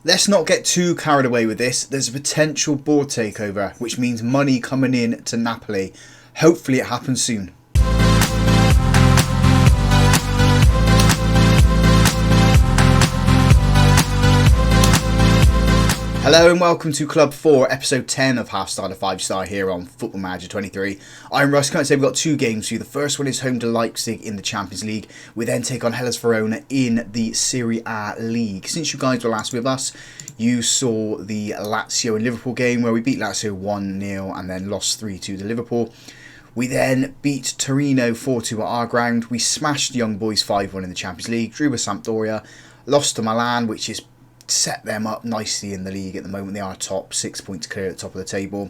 Let's not get too carried away with this. There's a potential board takeover, which means money coming in to Napoli. Hopefully it happens soon. Hello and welcome to Club 4, episode 10 of Half Star to 5 Star here on Football Manager 23. I'm Russ. Can't say we've got two games for you. The first one is home to Leipzig in the Champions League. We then take on Hellas Verona in the Serie A League. Since you guys were last with us, you saw the Lazio and Liverpool game where we beat Lazio 1-0 and then lost 3-2 to Liverpool. We then beat Torino 4-2 at our ground. We smashed the Young Boys 5-1 in the Champions League. Drew with Sampdoria. Lost to Milan, which is set them up nicely in the league at the moment. They are top, 6 points clear at the top of the table.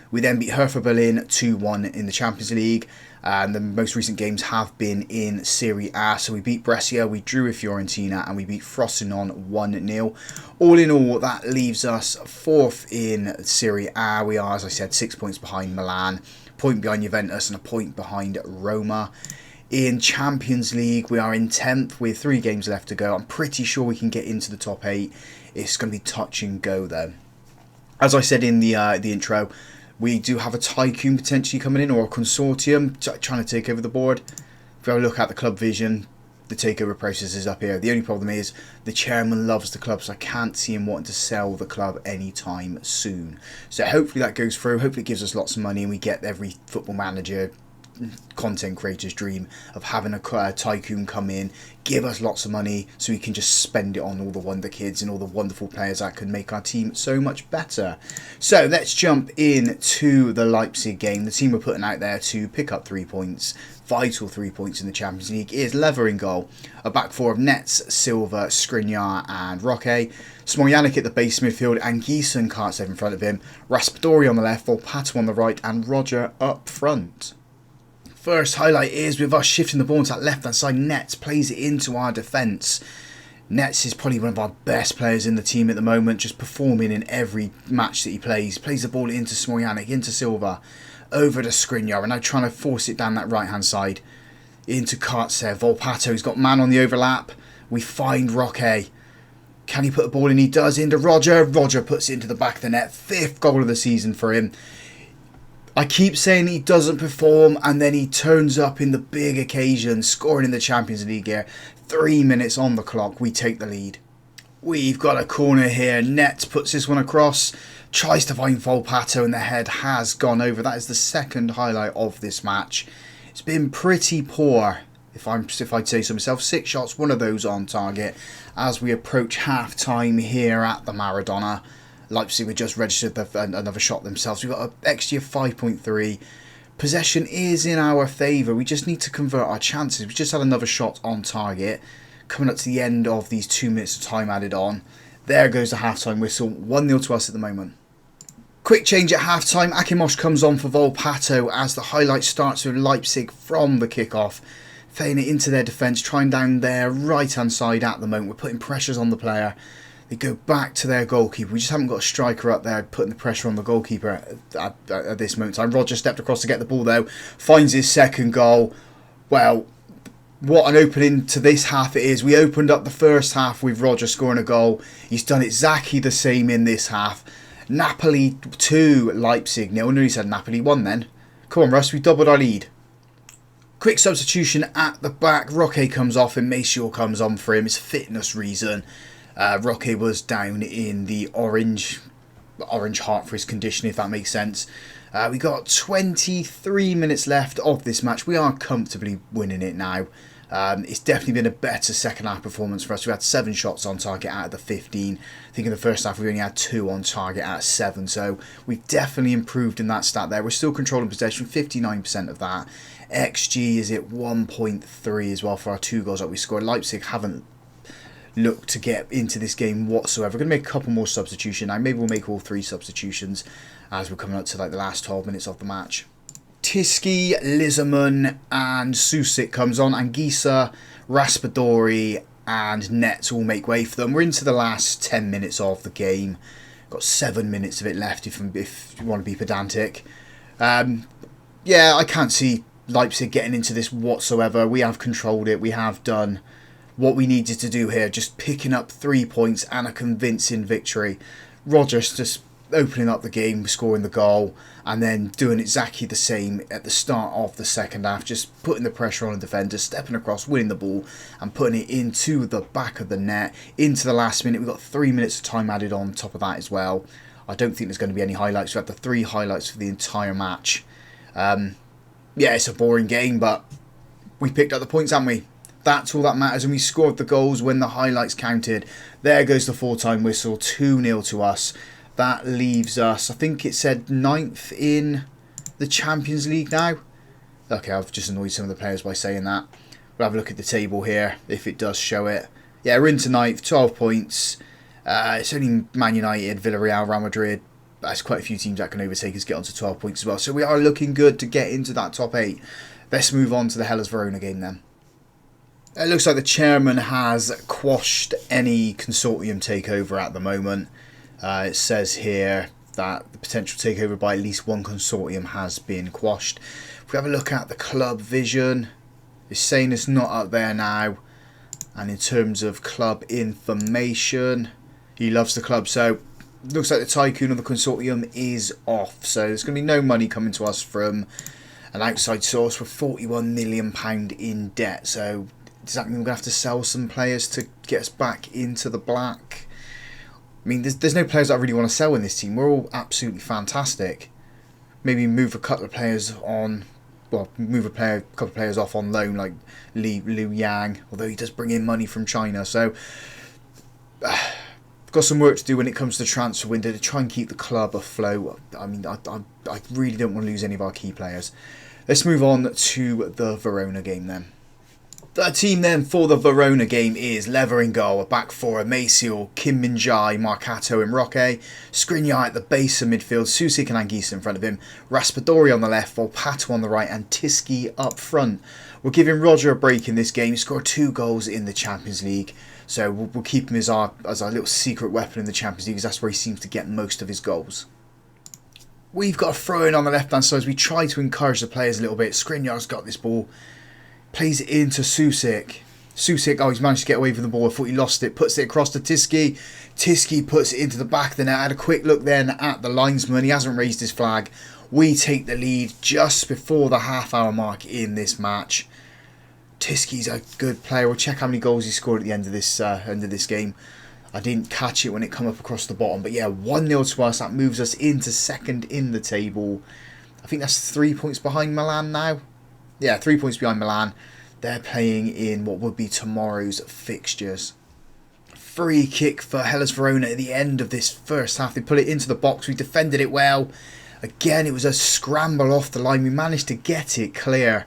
We then beat Hertha Berlin 2-1 in the Champions League, and the most recent games have been in Serie A. So we beat Brescia, we drew with Fiorentina, and we beat Frosinone 1-0. All in all, that leaves us fourth in Serie A. We are, as I said, 6 points behind Milan, a point behind Juventus, and a point behind Roma. In Champions League, we are in 10th with 3 games left to go. I'm pretty sure we can get into the top 8. It's going to be touch and go though. As I said in the intro, we do have a tycoon potentially coming in, or a consortium trying to take over the board. If you have a look at the club vision, the takeover process is up here. The only problem is the chairman loves the club, so I can't see him wanting to sell the club anytime soon. So hopefully that goes through. Hopefully it gives us lots of money and we get every Football Manager content creator's dream of having a tycoon come in, give us lots of money so we can just spend it on all the wonder kids and all the wonderful players that could make our team so much better. So let's jump into the Leipzig game. The team we're putting out there to pick up 3 points, vital 3 points in the Champions League, is Lever in goal, a back four of Nets, Silva, Skriniar and Roque, Smoljannik at the base midfield and Gieson Kartsev in front of him, Raspadori on the left, Volpato on the right and Roger up front. First highlight is with us shifting the ball to that left hand side. Nets plays it into our defence. Nets is probably one of our best players in the team at the moment, just performing in every match that he plays. Plays the ball into Smoljannik, into Silva, over to Skriniar, and now trying to force it down that right hand side into Kartsev. Volpato's got man on the overlap. We find Roque. Can he put the ball in? He does, into Roger. Roger puts it into the back of the net. 5th goal of the season for him. I keep saying he doesn't perform and then he turns up in the big occasion, scoring in the Champions League here. 3 minutes on the clock, we take the lead. We've got a corner here. Nets puts this one across, tries to find Volpato and the head has gone over. That is the second highlight of this match. It's been pretty poor, if I'd say so myself. 6 shots, one of those on target as we approach half time here at the Maradona. Leipzig have just registered another shot themselves. We've got an XG of 5.3. Possession is in our favour. We just need to convert our chances. We just had another shot on target. Coming up to the end of these 2 minutes of time added on. There goes the half-time whistle. 1-0 to us at the moment. Quick change at half-time. Akimosh comes on for Volpato as the highlight starts with Leipzig from the kick-off. Fading it into their defence, trying down their right-hand side at the moment. We're putting pressures on the player. They go back to their goalkeeper. We just haven't got a striker up there putting the pressure on the goalkeeper at this moment in time. Roger stepped across to get the ball though. Finds his second goal. Well, what an opening to this half it is. We opened up the first half with Roger scoring a goal. He's done exactly the same in this half. Napoli 2, Leipzig 0. No, he said Napoli 1 then. Come on, Russ, we doubled our lead. Quick substitution at the back. Roque comes off and Mayshore comes on for him. It's a fitness reason. Roque was down in the orange heart for his condition, if that makes sense. We got 23 minutes left of this match. We are comfortably winning it now. It's definitely been a better second half performance for us. We had 7 shots on target out of the 15. I think in the first half we only had 2 on target out of 7. So we've definitely improved in that stat there. We're still controlling possession, 59% of that. XG is at 1.3 as well for our 2 goals that we scored. Leipzig haven't look to get into this game whatsoever. We're going to make a couple more substitutions now. Maybe we'll make all 3 substitutions as we're coming up to like the last 12 minutes of the match. Tiski, Lizerman and Susic comes on. Anguissa, Raspadori and Nets all make way for them. We're into the last 10 minutes of the game. Got 7 minutes of it left if you want to be pedantic. Yeah, I can't see Leipzig getting into this whatsoever. We have controlled it. We have done what we needed to do here, just picking up 3 points and a convincing victory. Rodgers just opening up the game, scoring the goal, and then doing exactly the same at the start of the second half, just putting the pressure on the defender, stepping across, winning the ball, and putting it into the back of the net, into the last minute. We've got 3 minutes of time added on top of that as well. I don't think there's going to be any highlights. We had the 3 highlights for the entire match. Yeah, it's a boring game, but we picked up the points, haven't we? That's all that matters, and we scored the goals when the highlights counted. There goes the full-time whistle, 2-0 to us. That leaves us, I think it said 9th in the Champions League now. Okay, I've just annoyed some of the players by saying that. We'll have a look at the table here, if it does show it. Yeah, we're into 9th, 12 points. It's only Man United, Villarreal, Real Madrid. There's quite a few teams that can overtake us, get onto 12 points as well. So we are looking good to get into that top 8. Let's move on to the Hellas Verona game then. It looks like the chairman has quashed any consortium takeover at the moment. It says here that the potential takeover by at least one consortium has been quashed. If we have a look at the club vision, it's saying it's not up there now. And in terms of club information, he loves the club. So it looks like the tycoon of the consortium is off. So there's going to be no money coming to us from an outside source. We're £41 million in debt. So does that mean we're going to have to sell some players to get us back into the black? I mean, there's no players that I really want to sell in this team. We're all absolutely fantastic. Maybe move a couple of players on, well, move a couple of players off on loan, like Liu Yang, although he does bring in money from China. So, got some work to do when it comes to the transfer window to try and keep the club afloat. I mean, I really don't want to lose any of our key players. Let's move on to the Verona game then. The team then for the Verona game is Lever in goal, a back four, Maceo, Kim Min-jae, Marcato and Roque, Skriniar at the base of midfield, Susic and Anguissa in front of him, Raspadori on the left, Volpato on the right and Tiski up front. We're giving Roger a break in this game. He scored 2 goals in the Champions League, so we'll keep him as our little secret weapon in the Champions League, because that's where he seems to get most of his goals. We've got a throw-in on the left-hand side as we try to encourage the players a little bit. Skriniar's got this ball. Plays it into Susic. Susic, he's managed to get away from the ball. I thought he lost it. Puts it across to Tiski. Tiski puts it into the back of the net. I had a quick look then at the linesman. He hasn't raised his flag. We take the lead just before the half-hour mark in this match. Tiski's a good player. We'll check how many goals he scored at the end of this game. I didn't catch it when it come up across the bottom. But yeah, 1-0 to us. That moves us into second in the table. I think that's 3 points behind Milan now. Yeah, 3 points behind Milan. They're playing in what would be tomorrow's fixtures. Free kick for Hellas Verona at the end of this first half. They put it into the box. We defended it well. Again, it was a scramble off the line. We managed to get it clear.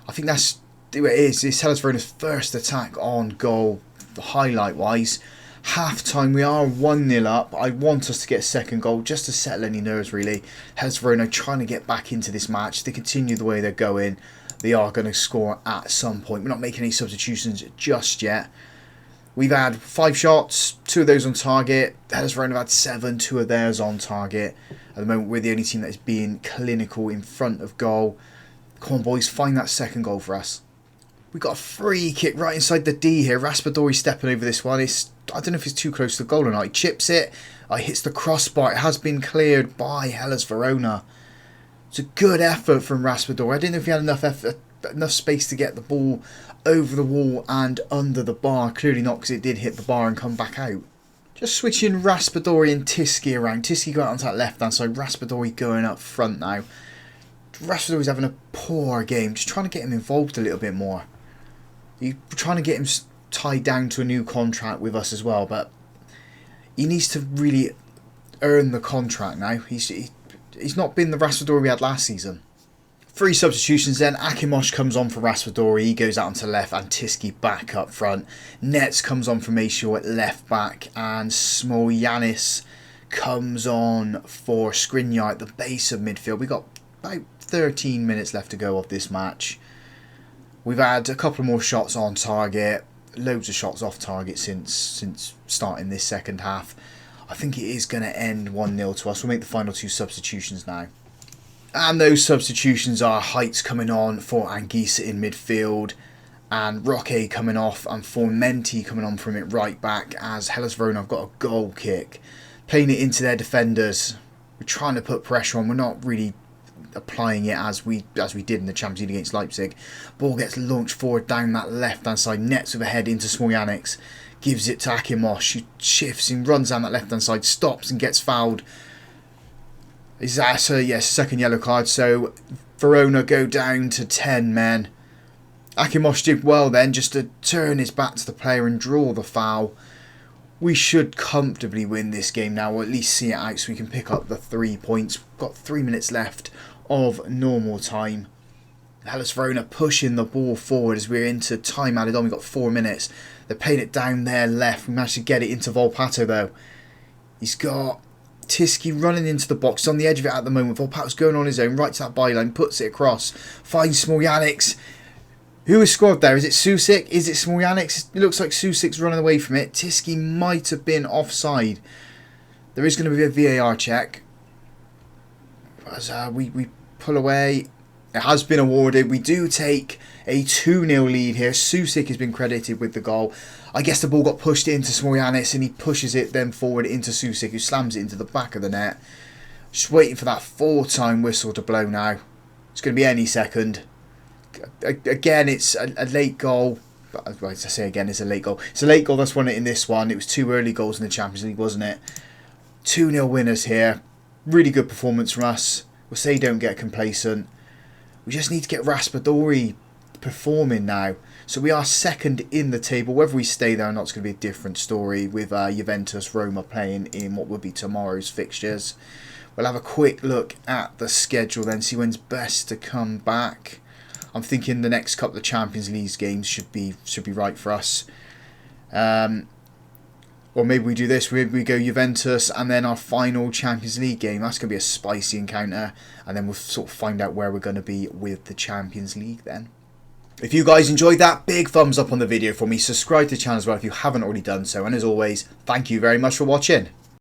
I think that's who it is. It's Hellas Verona's first attack on goal, highlight-wise. Half-time, we are 1-0 up. I want us to get a second goal just to settle any nerves, really. Hellas Verona trying to get back into this match. If they continue the way they're going, they are going to score at some point. We're not making any substitutions just yet. We've had 5 shots, 2 of those on target. Hellas Verona have had 7, 2 of theirs on target. At the moment, we're the only team that is being clinical in front of goal. Come on, boys, find that second goal for us. We've got a free kick right inside the D here. Raspadori stepping over this one. I don't know if it's too close to the goal or not. He chips it. It hits the crossbar. It has been cleared by Hellas Verona. It's a good effort from Raspadori. I didn't know if he had enough space to get the ball over the wall and under the bar. Clearly not, because it did hit the bar and come back out. Just switching Raspadori and Tiski around. Tiski got onto that left-hand side. Raspadori going up front now. Raspadori's having a poor game. Just trying to get him involved a little bit more. You're trying to get him tied down to a new contract with us as well, but he needs to really earn the contract now. He's not been the Raspadori we had last season. 3 substitutions then. Akimosh comes on for Raspadori. He goes out onto the left, and Tiski back up front. Nets comes on for Maceo at left back, and Smolyanis comes on for Skriniar at the base of midfield. We got about 13 minutes left to go of this match. We've had a couple more shots on target, loads of shots off target since starting this second half. I think it is going to end 1-0 to us. We'll make the final 2 substitutions now. And those substitutions are Heights coming on for Anguissa in midfield, And Roque coming off and Formenti coming on from it right back as Hellas Verona have got a goal kick. Playing it into their defenders. We're trying to put pressure on. We're not really applying it as we did in the Champions League against Leipzig. Ball gets launched forward down that left hand side, nets with a head into Smoljanix, gives it to Akimosh, who shifts and runs down that left hand side, stops and gets fouled. Is that yes, second yellow card, so Verona go down to 10 men. Akimosh did well then just to turn his back to the player and draw the foul. We should comfortably win this game now, or at least see it out so we can pick up the 3 points. We've got 3 minutes left of normal time. Hellas Verona pushing the ball forward as we're into time added on. We've got 4 minutes. They're playing it down there left. We managed to get it into Volpato though. He's got Tiski running into the box. He's on the edge of it at the moment. Volpato's going on his own, right to that byline, puts it across, finds Smoljanix. Who is scored there? Is it Susik? Is it Smoljanix? It looks like Susik's running away from it. Tiski might have been offside. There is going to be a VAR check. As we pull away. It has been awarded. We do take a 2-0 lead here. Susik has been credited with the goal. I guess the ball got pushed into Smoljanix and he pushes it then forward into Susik, who slams it into the back of the net. Just waiting for that 4-time whistle to blow now. It's going to be any second. Again, it's a late goal. I say again, it's a late goal. It's a late goal that's won it in this one. It was 2 early goals in the Champions League, wasn't it? 2-0 winners here. Really good performance from us. We'll say don't get complacent. We just need to get Raspadori performing now. So we are second in the table. Whether we stay there or not is going to be a different story with Juventus, Roma playing in what will be tomorrow's fixtures. We'll have a quick look at the schedule then, see when's best to come back. I'm thinking the next couple of Champions League games should be right for us. Or maybe we do this, we go Juventus and then our final Champions League game. That's going to be a spicy encounter. And then we'll sort of find out where we're going to be with the Champions League then. If you guys enjoyed that, big thumbs up on the video for me. Subscribe to the channel as well if you haven't already done so. And as always, thank you very much for watching.